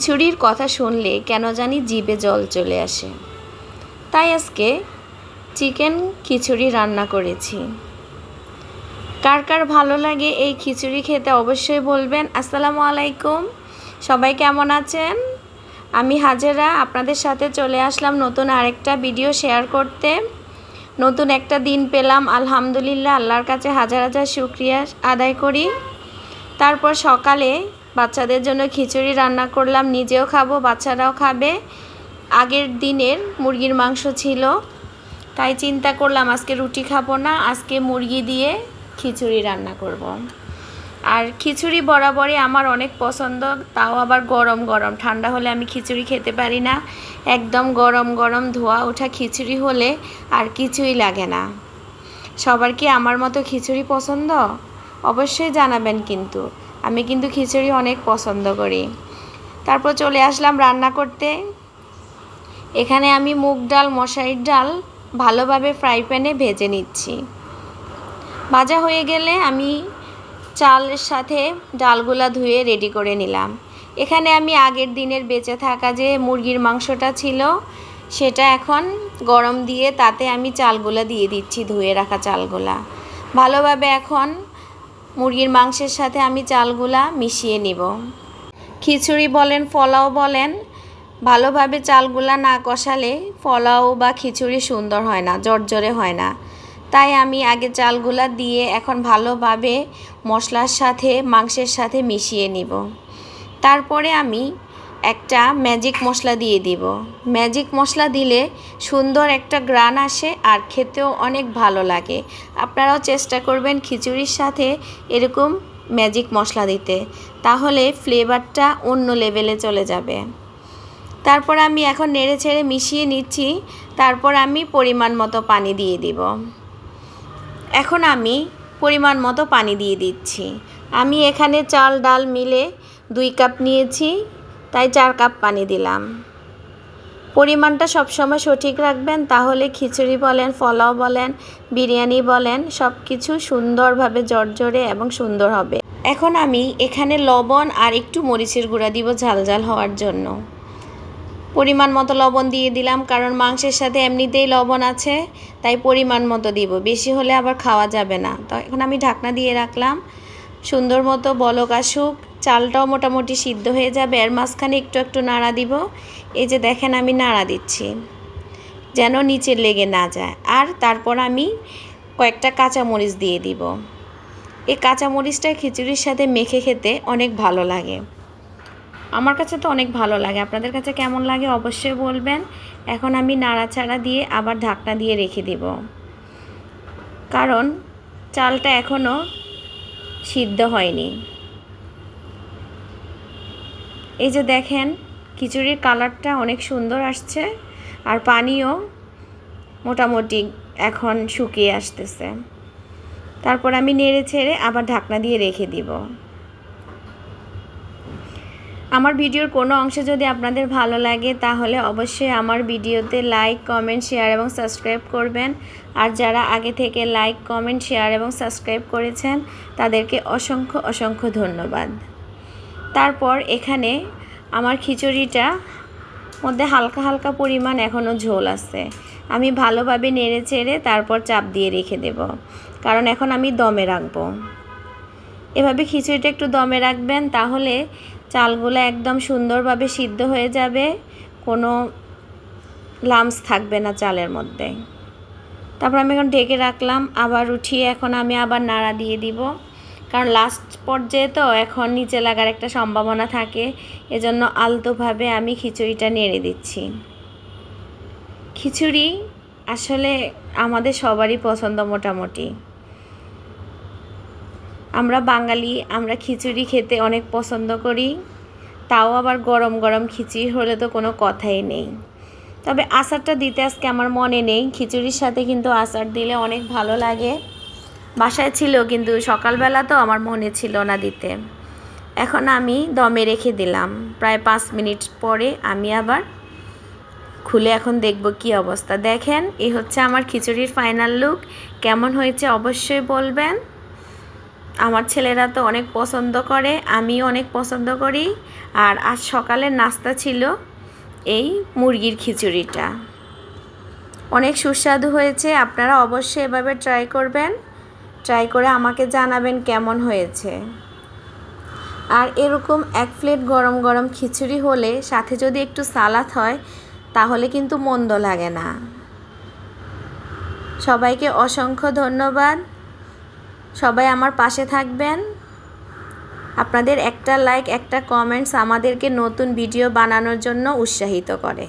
খিচুড়ির কথা শুনলে কেন জানি জিভে জল চলে আসে। তাই আজকে চিকেন খিচুড়ি রান্না করেছি। কার কার ভালো লাগে এই খিচুড়ি খেতে অবশ্যই বলবেন। আসসালামু আলাইকুম, সবাই কেমন আছেন? আমি হাজেরা আপনাদের সাথে চলে আসলাম নতুন আরেকটা ভিডিও শেয়ার করতে। নতুন একটা দিন পেলাম, আলহামদুলিল্লাহ, আল্লাহর কাছে হাজার হাজার শুকরিয়া আদায় করি। তারপর সকালে বাচ্চাদের জন্য খিচুড়ি রান্না করলাম, নিজেও খাবো, বাচ্চারাও খাবে। আগের দিনের মুরগির মাংস ছিল, তাই চিন্তা করলাম আজকে রুটি খাবো না, আজকে মুরগি দিয়ে খিচুড়ি রান্না করব। আর খিচুড়ি বরাবরই আমার অনেক পছন্দ, তাও আবার গরম গরম। ঠান্ডা হলে আমি খিচুড়ি খেতে পারি না। একদম গরম গরম ধোয়া ওঠা খিচুড়ি হলে আর কিছুই লাগে না। সবার কি আমার মতো খিচুড়ি পছন্দ? অবশ্যই জানাবেন। কিন্তু আমি কিন্তু খিচুড়ি অনেক পছন্দ করি। তারপর চলে আসলাম রান্না করতে। এখানে আমি মুগ ডাল, মশারির ডাল ভালোভাবে ফ্রাই প্যানে ভেজে নিচ্ছি। ভাজা হয়ে গেলে আমি চালের সাথে ডালগুলা ধুয়ে রেডি করে নিলাম। এখানে আমি আগের দিনের বেঁচে থাকা যে মুরগির মাংসটা ছিল সেটা এখন গরম দিয়ে তাতে আমি চালগুলা দিয়ে দিচ্ছি, ধুয়ে রাখা চালগুলা। ভালোভাবে এখন মুরগির মাংসের সাথে আমি চালগুলা মিশিয়ে নিব। খিচুড়ি বলেন, পোলাও বলেন, ভালোভাবে চালগুলা না কষালে পোলাও বা খিচুড়ি সুন্দর হয় না, জর্জরে হয় না। তাই আমি আগে চালগুলা দিয়ে এখন ভালোভাবে মশলার সাথে মাংসের সাথে মিশিয়ে নিব। তারপরে আমি একটা ম্যাজিক মশলা দিয়ে দিব। ম্যাজিক মশলা দিলে সুন্দর একটা গ্রান আসে আর খেতেও অনেক ভালো লাগে। আপনারাও চেষ্টা করবেন খিচুড়ির সাথে এরকম ম্যাজিক মশলা দিতে, তাহলে ফ্লেভারটা অন্য লেভেলে চলে যাবে। তারপর আমি এখন নেড়ে ছেড়ে মিশিয়ে নিচ্ছি। তারপর আমি পরিমাণ মতো পানি দিয়ে দিব। এখন আমি পরিমাণ মতো পানি দিয়ে দিচ্ছি। আমি এখানে চাল ডাল মিলে 2 কাপ নিয়েছি, তাই 4 কাপ পানি দিলাম। পরিমাণটা সবসময় সঠিক রাখবেন, তাহলে খিচুড়ি বলেন, পোলাও বলেন, বিরিয়ানি বলেন, সব কিছু সুন্দরভাবে জর্জরে এবং সুন্দর হবে। এখন আমি এখানে লবণ আর একটু মরিচের গুঁড়া দিব ঝাল ঝাল হওয়ার জন্য। পরিমাণ মতো লবণ দিয়ে দিলাম, কারণ মাংসের সাথে এমনিতেই লবণ আছে, তাই পরিমাণ মতো দিব, বেশি হলে আবার খাওয়া যাবে না। তো এখন আমি ঢাকনা দিয়ে রাখলাম, সুন্দর মতো বলক আসুক। চালটাও মোটামুটি সিদ্ধ হয়ে যাবে, এর মাঝখানে একটু একটু নাড়া দিব। এই যে দেখেন আমি নাড়া দিচ্ছি যেন নিচে লেগে না যায়। আর তারপর আমি কয়েকটা কাঁচামরিচ দিয়ে দিব। এই কাঁচামরিচটা খিচুড়ির সাথে মেখে খেতে অনেক ভালো লাগে। আমার কাছে তো অনেক ভালো লাগে, আপনাদের কাছে কেমন লাগে অবশ্যই বলবেন। এখন আমি নাড়াচাড়া দিয়ে আবার ঢাকনা দিয়ে রেখে দেব, কারণ চালটা এখনও সিদ্ধ হয়নি। এই যে দেখেন খিচুড়ির কালারটা অনেক সুন্দর আসছে, আর পানিও মোটামুটি এখন শুকিয়ে আসতেছে। তারপর আমি নেড়ে ছেড়ে আবার ঢাকনা দিয়ে রেখে দিব। আমার ভিডিওর কোনো অংশে যদি আপনাদের ভালো লাগে তাহলে অবশ্যই আমার ভিডিওতে লাইক, কমেন্ট, শেয়ার এবং সাবস্ক্রাইব করবেন। আর যারা আগে থেকে লাইক, কমেন্ট, শেয়ার এবং সাবস্ক্রাইব করেছেন তাদেরকে অসংখ্য অসংখ্য ধন্যবাদ। তারপর এখানে আমার খিচুড়িটা মধ্যে হালকা হালকা পরিমাণ এখনও ঝোল আছে। আমি ভালোভাবে নেড়ে চেড়ে তারপর চাপ দিয়ে রেখে দেব, কারণ এখন আমি দমে রাখবো। এভাবে খিচুড়িটা একটু দমে রাখবেন, তাহলে চালগুলো একদম সুন্দরভাবে সিদ্ধ হয়ে যাবে, কোনো লামস থাকবে না চালের মধ্যে। তারপর আমি এখন ঢেকে রাখলাম, আবার উঠিয়ে এখন আমি আবার নাড়া দিয়ে দিব, কারণ লাস্ট পর্যায়ে তো এখন নিচে লাগার একটা সম্ভাবনা থাকে। এজন্য আলতোভাবে আমি খিচুড়িটা নেড়ে দিচ্ছি। খিচুড়ি আসলে আমাদের সবারই পছন্দ মোটামুটি। আমরা বাঙালি, আমরা খিচুড়ি খেতে অনেক পছন্দ করি, তাও আবার গরম গরম খিচুড়ি হলে তো কোনো কথাই নেই। তবে আচারটা দিতে আজকে আমার মনে নেই। খিচুড়ির সাথে কিন্তু আচার দিলে অনেক ভালো লাগে। বাসায় ছিল কিন্তু সকালবেলা তো আমার মনে ছিল না দিতে। এখন আমি দমে রেখে দিলাম। প্রায় 5 মিনিট পরে আমি আবার খুলে এখন দেখব কি অবস্থা। দেখেন এই হচ্ছে আমার খিচুড়ির ফাইনাল লুক। কেমন হয়েছে অবশ্যই বলবেন। আমার ছেলেরা তো অনেক পছন্দ করে, আমিও অনেক পছন্দ করি। আর আজ সকালের নাস্তা ছিল এই মুরগির খিচুড়িটা। অনেক সুস্বাদু হয়েছে, আপনারা অবশ্যই এভাবে ট্রাই করবেন। ট্রাই করে আমাকে জানাবেন কেমন হয়েছে। আর এরকম 1 প্লেট গরম গরম খিচুড়ি হলে সাথে যদি একটু সালাদ হয় তাহলে কিন্তু মন্দ লাগে না। সবাইকে অসংখ্য ধন্যবাদ। সবাই আমার পাশে থাকবেন। আপনাদের একটা লাইক, একটা কমেন্টস আমাদেরকে নতুন ভিডিও বানানোর জন্য উৎসাহিত করে।